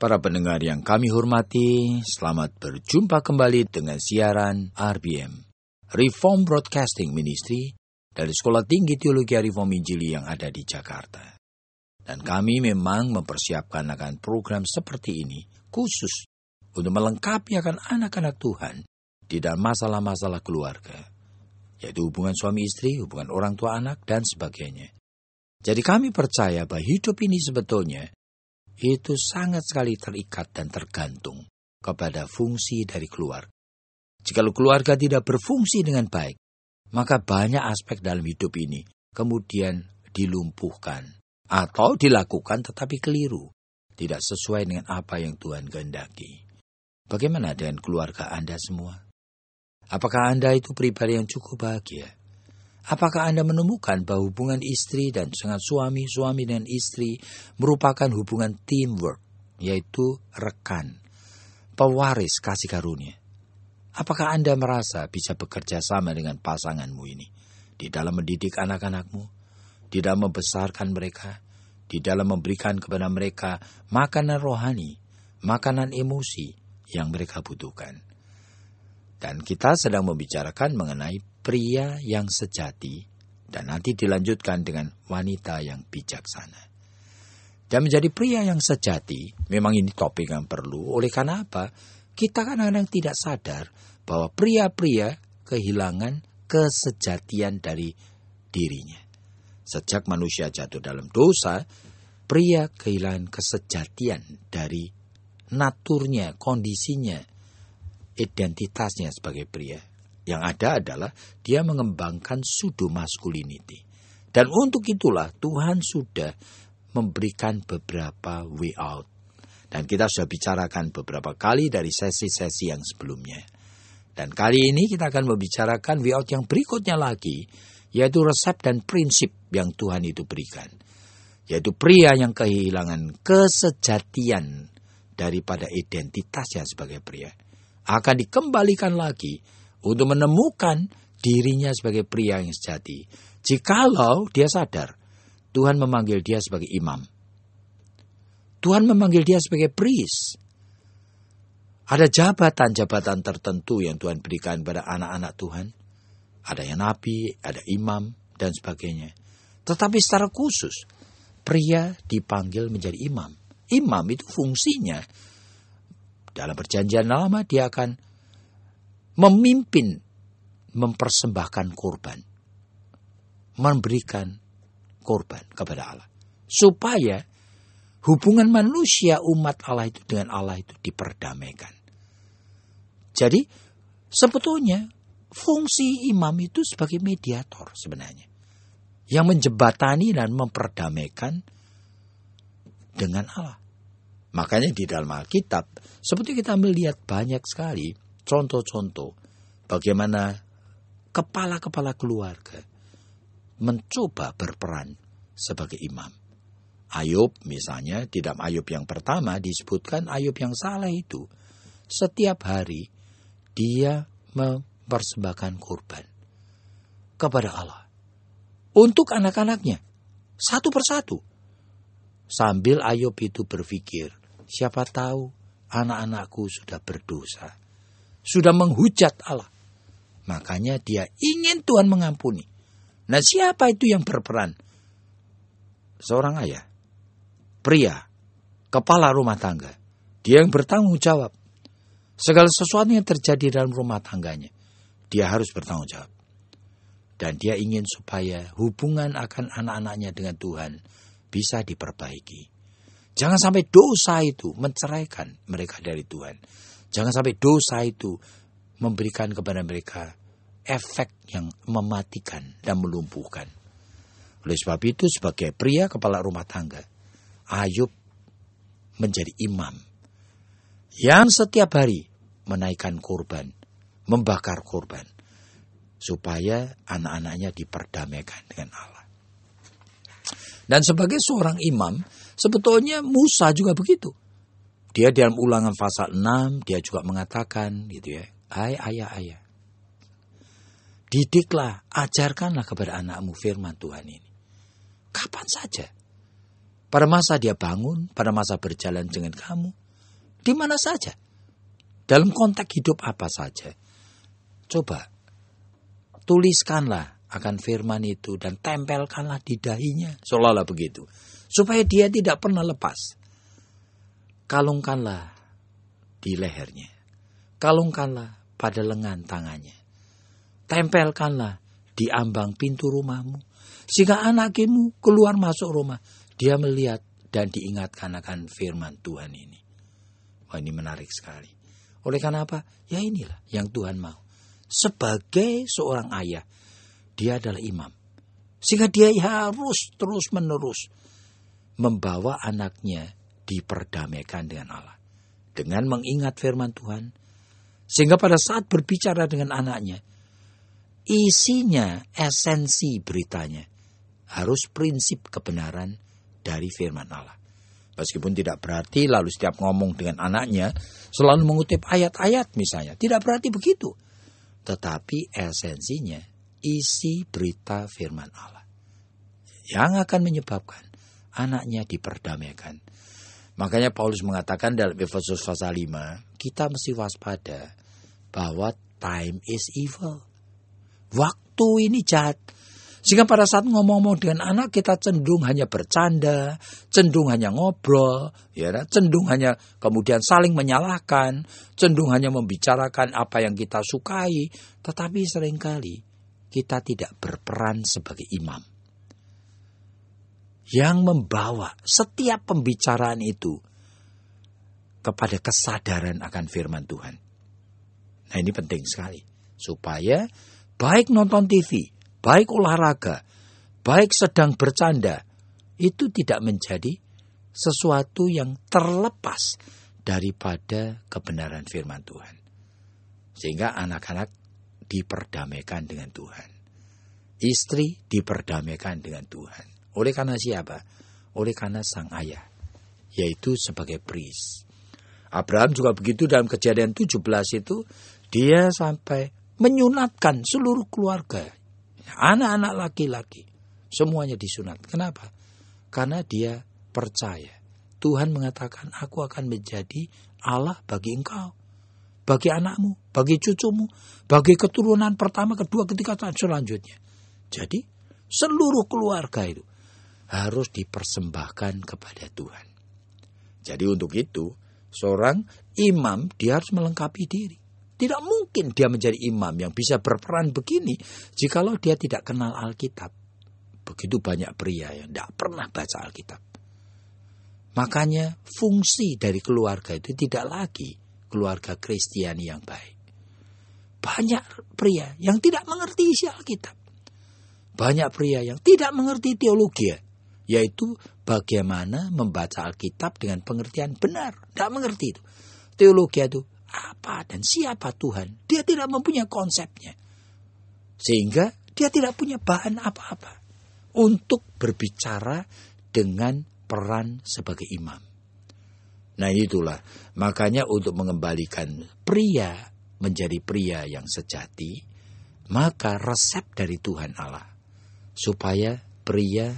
Para pendengar yang kami hormati, selamat berjumpa kembali dengan siaran RBM, Reform Broadcasting Ministry, dari Sekolah Tinggi Teologi Reform Injili yang ada di Jakarta. Dan kami memang mempersiapkan akan program seperti ini, khusus untuk melengkapi akan anak-anak Tuhan di dalam masalah-masalah keluarga, yaitu hubungan suami istri, hubungan orang tua anak, dan sebagainya. Jadi kami percaya bahwa hidup ini sebetulnya itu sangat sekali terikat dan tergantung kepada fungsi dari keluarga. Jika keluarga tidak berfungsi dengan baik, maka banyak aspek dalam hidup ini kemudian dilumpuhkan atau dilakukan tetapi keliru, tidak sesuai dengan apa yang Tuhan kehendaki. Bagaimana dengan keluarga Anda semua? Apakah Anda itu pribadi yang cukup bahagia? Apakah Anda menemukan bahwa hubungan istri dan dengan suami dengan istri merupakan hubungan teamwork, yaitu rekan, pewaris kasih karunia? Apakah Anda merasa bisa bekerja sama dengan pasanganmu ini di dalam mendidik anak-anakmu, di dalam membesarkan mereka, di dalam memberikan kepada mereka makanan rohani, makanan emosi yang mereka butuhkan? Dan kita sedang membicarakan mengenai pria yang sejati, dan nanti dilanjutkan dengan wanita yang bijaksana. Dan menjadi pria yang sejati, memang ini topik yang perlu. Oleh karena apa? Kita kadang-kadang tidak sadar bahwa pria-pria kehilangan kesejatian dari dirinya. Sejak manusia jatuh dalam dosa, pria kehilangan kesejatian dari naturnya, kondisinya, identitasnya sebagai pria. Yang ada adalah dia mengembangkan pseudo masculinity. Dan untuk itulah Tuhan sudah memberikan beberapa way out. Dan kita sudah bicarakan beberapa kali dari sesi-sesi yang sebelumnya. Dan kali ini kita akan membicarakan way out yang berikutnya lagi, yaitu resep dan prinsip yang Tuhan itu berikan. Yaitu pria yang kehilangan kesejatian daripada identitasnya sebagai pria akan dikembalikan lagi untuk menemukan dirinya sebagai pria yang sejati. Jikalau dia sadar, Tuhan memanggil dia sebagai imam. Tuhan memanggil dia sebagai priest. Ada jabatan-jabatan tertentu yang Tuhan berikan pada anak-anak Tuhan. Ada yang nabi, ada imam, dan sebagainya. Tetapi secara khusus, pria dipanggil menjadi imam. Imam itu fungsinya, dalam perjanjian lama dia akan memimpin, mempersembahkan korban, memberikan korban kepada Allah, supaya hubungan manusia umat Allah itu dengan Allah itu diperdamaikan. Jadi sebetulnya fungsi imam itu sebagai mediator sebenarnya, yang menjembatani dan memperdamaikan dengan Allah. Makanya di dalam Alkitab, seperti kita melihat banyak sekali contoh-contoh bagaimana kepala-kepala keluarga mencoba berperan sebagai imam. Ayub misalnya, di dalam Ayub yang pertama disebutkan Ayub yang salah itu, setiap hari dia mempersembahkan korban kepada Allah untuk anak-anaknya, satu persatu. Sambil Ayub itu berpikir, siapa tahu anak-anakku sudah berdosa, sudah menghujat Allah. Makanya dia ingin Tuhan mengampuni. Nah, siapa itu yang berperan? Seorang ayah, pria, kepala rumah tangga. Dia yang bertanggung jawab. Segala sesuatu yang terjadi dalam rumah tangganya, dia harus bertanggung jawab. Dan dia ingin supaya hubungan akan anak-anaknya dengan Tuhan bisa diperbaiki. Jangan sampai dosa itu menceraikan mereka dari Tuhan. Jangan sampai dosa itu memberikan kepada mereka efek yang mematikan dan melumpuhkan. Oleh sebab itu, sebagai pria kepala rumah tangga, Ayub menjadi imam. yang setiap hari menaikkan korban, membakar korban, supaya anak-anaknya diperdamaikan dengan Allah. Dan sebagai seorang imam, sebetulnya Musa juga begitu. Dia dalam Ulangan pasal 6, dia juga mengatakan gitu ya, hai ayah-ayah, didiklah, ajarkanlah kepada anakmu firman Tuhan ini. Kapan saja. Pada masa dia bangun, pada masa berjalan dengan kamu, di mana saja. Dalam konteks hidup apa saja. Coba, tuliskanlah akan firman itu dan tempelkanlah di dahinya. Seolah-olah begitu. Supaya dia tidak pernah lepas. Kalungkanlah di lehernya. Kalungkanlah pada lengan tangannya. Tempelkanlah di ambang pintu rumahmu. Sehingga anakmu keluar masuk rumah. Dia melihat dan diingatkan akan firman Tuhan ini. Wah, ini menarik sekali. Oleh karena apa? Ya inilah yang Tuhan mau. Sebagai seorang ayah, dia adalah imam. Sehingga dia harus terus-menerus membawa anaknya diperdamaikan dengan Allah. Dengan mengingat firman Tuhan. Sehingga pada saat berbicara dengan anaknya, isinya, esensi beritanya, harus prinsip kebenaran dari firman Allah. Meskipun tidak berarti lalu setiap ngomong dengan anaknya, selalu mengutip ayat-ayat misalnya. Tidak berarti begitu. Tetapi esensinya, isi berita firman Allah yang akan menyebabkan anaknya diperdamaikan. Makanya Paulus mengatakan dalam Efesus pasal 5, kita mesti waspada bahwa time is evil. Waktu ini jahat. Sehingga pada saat ngomong-ngomong dengan anak, kita cenderung hanya bercanda, cenderung hanya ngobrol, ya, cenderung hanya kemudian saling menyalahkan, cenderung hanya membicarakan apa yang kita sukai, tetapi seringkali kita tidak berperan sebagai imam yang membawa setiap pembicaraan itu kepada kesadaran akan firman Tuhan. Nah, ini penting sekali supaya baik nonton TV, baik olahraga, baik sedang bercanda, itu tidak menjadi sesuatu yang terlepas daripada kebenaran firman Tuhan. Sehingga anak-anak diperdamaikan dengan Tuhan. Istri diperdamaikan dengan Tuhan. Oleh karena siapa? Oleh karena sang ayah, yaitu sebagai priest. Abraham juga begitu dalam Kejadian 17 itu, dia sampai menyunatkan seluruh keluarga. Anak-anak laki-laki, semuanya disunat. Kenapa? Karena dia percaya. Tuhan mengatakan, aku akan menjadi Allah bagi engkau, bagi anakmu, bagi cucumu, bagi keturunan pertama, kedua, ketiga, selanjutnya. Jadi, seluruh keluarga itu harus dipersembahkan kepada Tuhan. Jadi untuk itu, seorang imam dia harus melengkapi diri. Tidak mungkin dia menjadi imam yang bisa berperan begini jikalau dia tidak kenal Alkitab. Begitu banyak pria yang tidak pernah baca Alkitab. Makanya fungsi dari keluarga itu tidak lagi keluarga Kristiani yang baik. Banyak pria yang tidak mengerti isi Alkitab. Banyak pria yang tidak mengerti teologi, yaitu bagaimana membaca Alkitab dengan pengertian benar. Tidak mengerti itu. Teologi itu apa dan siapa Tuhan. Dia tidak mempunyai konsepnya. Sehingga dia tidak punya bahan apa-apa untuk berbicara dengan peran sebagai imam. Nah itulah, makanya untuk mengembalikan pria menjadi pria yang sejati, maka resep dari Tuhan Allah, supaya pria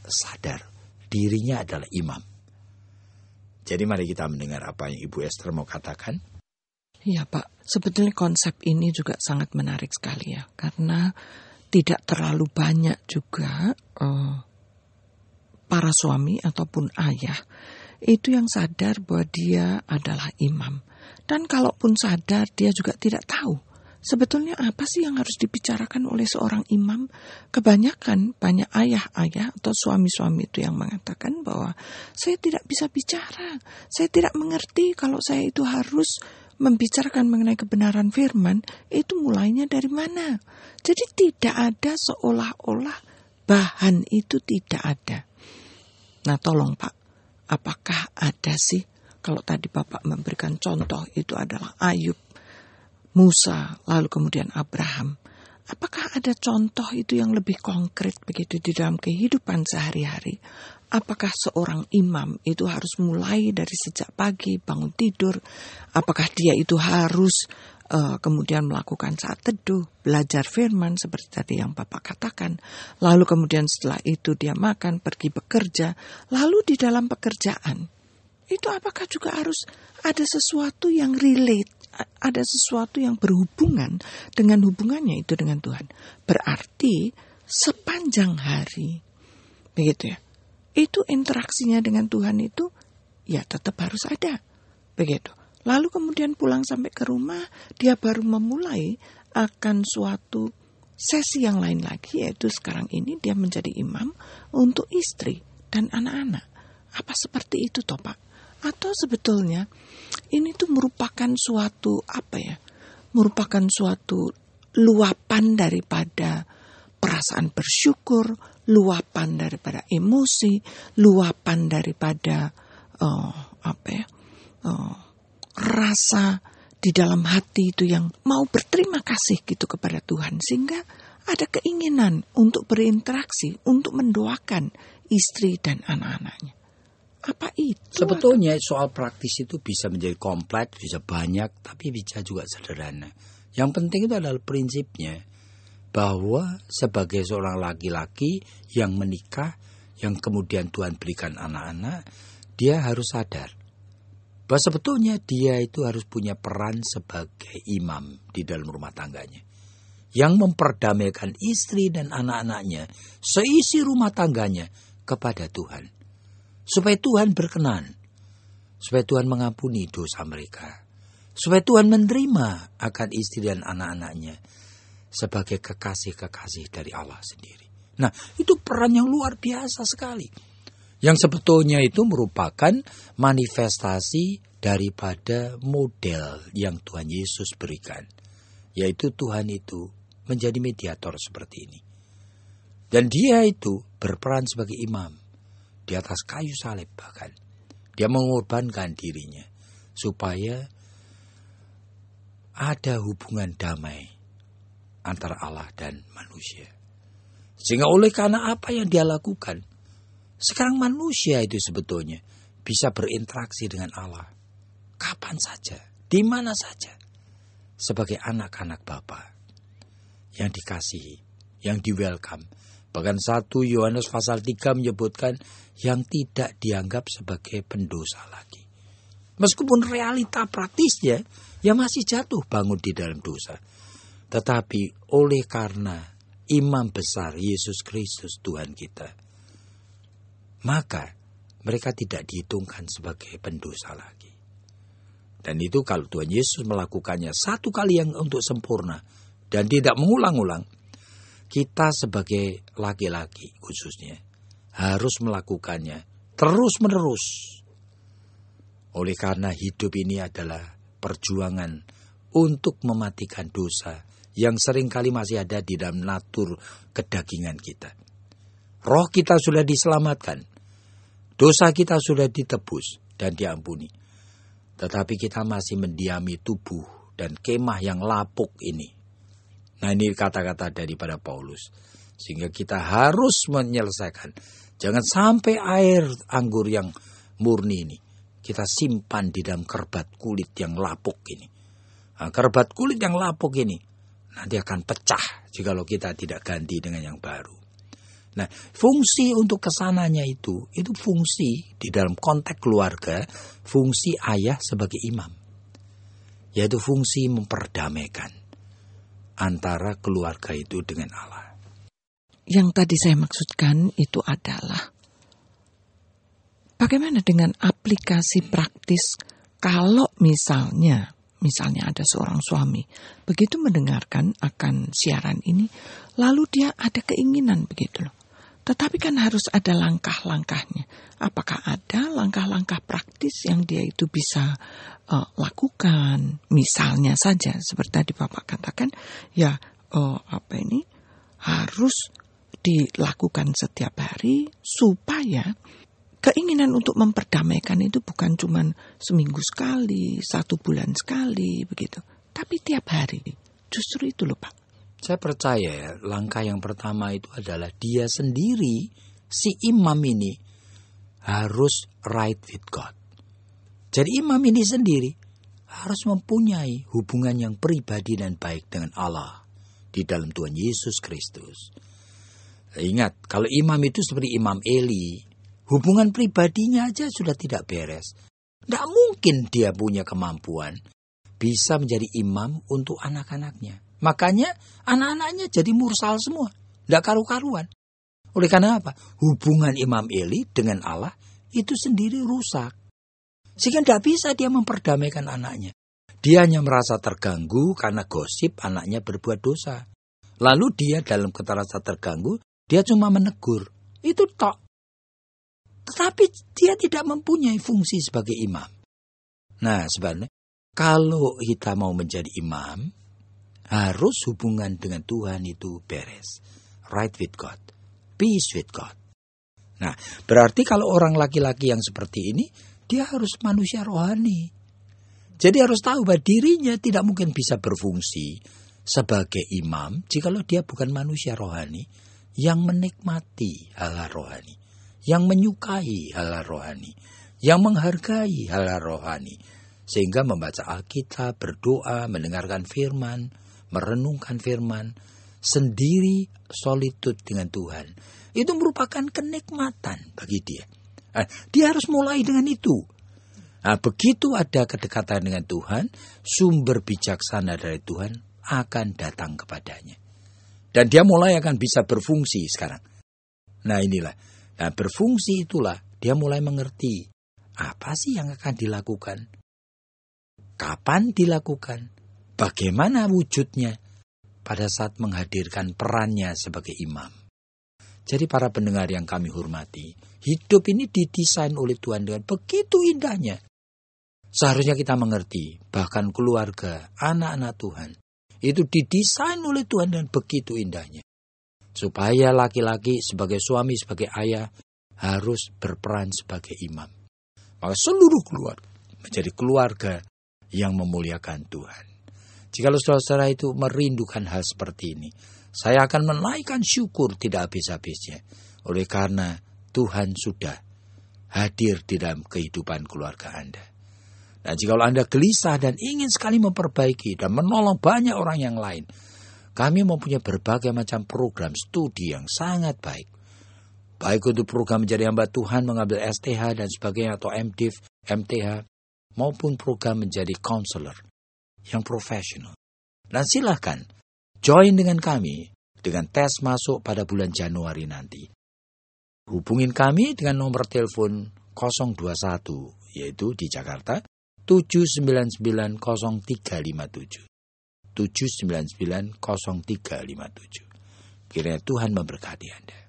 sadar dirinya adalah imam. Jadi mari kita mendengar apa yang Ibu Esther mau katakan. Ya Pak, sebetulnya konsep ini juga sangat menarik sekali ya, karena tidak terlalu banyak juga para suami ataupun ayah itu yang sadar bahwa dia adalah imam. Dan kalaupun sadar, dia juga tidak tahu sebetulnya apa sih yang harus dibicarakan oleh seorang imam. Kebanyakan banyak ayah-ayah atau suami-suami itu yang mengatakan bahwa saya tidak bisa bicara, saya tidak mengerti kalau saya itu harus membicarakan mengenai kebenaran firman, itu mulainya dari mana. Jadi tidak ada seolah-olah bahan itu tidak ada. Nah tolong Pak, apakah ada sih Kalau tadi Bapak memberikan contoh itu adalah Ayub, Musa, lalu kemudian Abraham. Apakah ada contoh itu yang lebih konkret begitu di dalam kehidupan sehari-hari? Apakah seorang imam itu harus mulai dari sejak pagi bangun tidur? Apakah dia itu harus kemudian melakukan saat teduh, belajar firman seperti tadi yang Bapak katakan. Lalu kemudian setelah itu dia makan, pergi bekerja. Lalu di dalam pekerjaan, itu apakah juga harus ada sesuatu yang relate? Ada sesuatu yang berhubungan dengan hubungannya itu dengan Tuhan. Berarti sepanjang hari, begitu ya, itu interaksinya dengan Tuhan itu ya tetap harus ada, begitu. Lalu kemudian pulang sampai ke rumah, dia baru memulai akan suatu sesi yang lain lagi, yaitu sekarang ini dia menjadi imam untuk istri dan anak-anak. Apa seperti itu toh Pak? Atau sebetulnya ini tuh merupakan suatu merupakan suatu luapan daripada perasaan bersyukur, luapan daripada emosi, luapan daripada rasa di dalam hati itu yang mau berterima kasih gitu kepada Tuhan, sehingga ada keinginan untuk berinteraksi, untuk mendoakan istri dan anak-anaknya. Apa itu? Sebetulnya soal praktis itu bisa menjadi kompleks, bisa banyak, tapi bisa juga sederhana. Yang penting itu adalah prinsipnya bahwa sebagai seorang laki-laki yang menikah, yang kemudian Tuhan berikan anak-anak, dia harus sadar bahwa sebetulnya dia itu harus punya peran sebagai imam di dalam rumah tangganya, yang memperdamaikan istri dan anak-anaknya, seisi rumah tangganya kepada Tuhan. Supaya Tuhan berkenan, supaya Tuhan mengampuni dosa mereka, supaya Tuhan menerima akan istri dan anak-anaknya sebagai kekasih-kekasih dari Allah sendiri. Nah, itu peran yang luar biasa sekali, yang sebetulnya itu merupakan manifestasi daripada model yang Tuhan Yesus berikan, yaitu Tuhan itu menjadi mediator seperti ini. Dan dia itu berperan sebagai imam. Di atas kayu salib bahkan. Dia mengorbankan dirinya supaya ada hubungan damai antara Allah dan manusia. Sehingga oleh karena apa yang dia lakukan, sekarang manusia itu sebetulnya bisa berinteraksi dengan Allah kapan saja, di mana saja, sebagai anak-anak Bapa yang dikasihi, yang di-welcome. Bahkan 1 Yohanes pasal 3 menyebutkan yang tidak dianggap sebagai pendosa lagi. Meskipun realita praktisnya ya masih jatuh bangun di dalam dosa. Tetapi oleh karena imam besar Yesus Kristus Tuhan kita, maka mereka tidak dihitungkan sebagai pendosa lagi. Dan itu kalau Tuhan Yesus melakukannya satu kali yang untuk sempurna dan tidak mengulang-ulang, kita sebagai laki-laki khususnya harus melakukannya terus-menerus. Oleh karena hidup ini adalah perjuangan untuk mematikan dosa yang seringkali masih ada di dalam natur kedagingan kita. Roh kita sudah diselamatkan, dosa kita sudah ditebus dan diampuni. Tetapi kita masih mendiami tubuh dan kemah yang lapuk ini. Nah, ini kata-kata daripada Paulus. Sehingga kita harus menyelesaikan. Jangan sampai air anggur yang murni ini kita simpan di dalam kerbat kulit yang lapuk ini. Nah, kerbat kulit yang lapuk ini nanti akan pecah jikalau kita tidak ganti dengan yang baru. Nah, fungsi untuk kesananya itu fungsi di dalam konteks keluarga, fungsi ayah sebagai imam. Yaitu fungsi memperdamaikan antara keluarga itu dengan Allah. Yang tadi saya maksudkan itu adalah bagaimana dengan aplikasi praktis kalau misalnya ada seorang suami begitu mendengarkan akan siaran ini, lalu dia ada keinginan begitu loh. Tetapi kan harus ada langkah-langkahnya. Apakah ada langkah-langkah praktis yang dia itu bisa lakukan? Misalnya saja seperti tadi Bapak katakan, ya harus dilakukan setiap hari supaya Keinginan untuk memperdamaikan itu bukan cuma seminggu sekali, 1 bulan sekali, begitu. Tapi tiap hari. Justru itu loh Pak. Saya percaya ya, langkah yang pertama itu adalah dia sendiri, si imam ini, harus right with God. Jadi imam ini sendiri harus mempunyai hubungan yang pribadi dan baik dengan Allah di dalam Tuhan Yesus Kristus. Ingat, kalau imam itu seperti Imam Eli, hubungan pribadinya aja sudah tidak beres. Tidak mungkin dia punya kemampuan bisa menjadi imam untuk anak-anaknya. Makanya anak-anaknya jadi mursal semua, tidak karu-karuan. Oleh karena apa? Hubungan Imam Eli dengan Allah itu sendiri rusak. Sehingga tidak bisa dia memperdamaikan anaknya. Dia hanya merasa terganggu karena gosip anaknya berbuat dosa. Lalu dia dalam rasa terganggu, dia cuma menegur. Itu tok. Tetapi dia tidak mempunyai fungsi sebagai imam. Nah sebenarnya, kalau kita mau menjadi imam, harus hubungan dengan Tuhan itu beres. Right with God. Peace with God. Nah, berarti kalau orang laki-laki yang seperti ini, dia harus manusia rohani. Jadi harus tahu bahwa dirinya tidak mungkin bisa berfungsi sebagai imam jikalau dia bukan manusia rohani yang menikmati hal-hal rohani, yang menyukai hal-hal rohani, yang menghargai hal-hal rohani. Sehingga membaca Alkitab, berdoa, mendengarkan firman, merenungkan firman, sendiri solitude dengan Tuhan. Itu merupakan kenikmatan bagi dia. Dia harus mulai dengan itu. Nah, begitu ada kedekatan dengan Tuhan, sumber bijaksana dari Tuhan akan datang kepadanya. Dan dia mulai akan bisa berfungsi sekarang. Nah inilah. Nah berfungsi itulah dia mulai mengerti. Apa sih yang akan dilakukan? Kapan dilakukan? Bagaimana wujudnya? Pada saat menghadirkan perannya sebagai imam. Jadi para pendengar yang kami hormati, hidup ini didesain oleh Tuhan dengan begitu indahnya. Seharusnya kita mengerti, bahkan keluarga, anak-anak Tuhan, itu didesain oleh Tuhan dengan begitu indahnya. Supaya laki-laki sebagai suami, sebagai ayah, harus berperan sebagai imam. Maka seluruh keluarga menjadi keluarga yang memuliakan Tuhan. Jika saudara-saudara itu merindukan hal seperti ini, saya akan menaikkan syukur tidak habis-habisnya. Oleh karena Tuhan sudah hadir di dalam kehidupan keluarga Anda. Nah, jika Anda gelisah dan ingin sekali memperbaiki dan menolong banyak orang yang lain, kami mempunyai berbagai macam program studi yang sangat baik. Baik untuk program menjadi hamba Tuhan, mengambil STH dan sebagainya, atau MDiv, MTH, maupun program menjadi counselor yang profesional. Dan silakan join dengan kami dengan tes masuk pada bulan Januari nanti. Hubungin kami dengan nomor telepon 021, yaitu di Jakarta, 7990357. 7990357. Kiranya Tuhan memberkati Anda.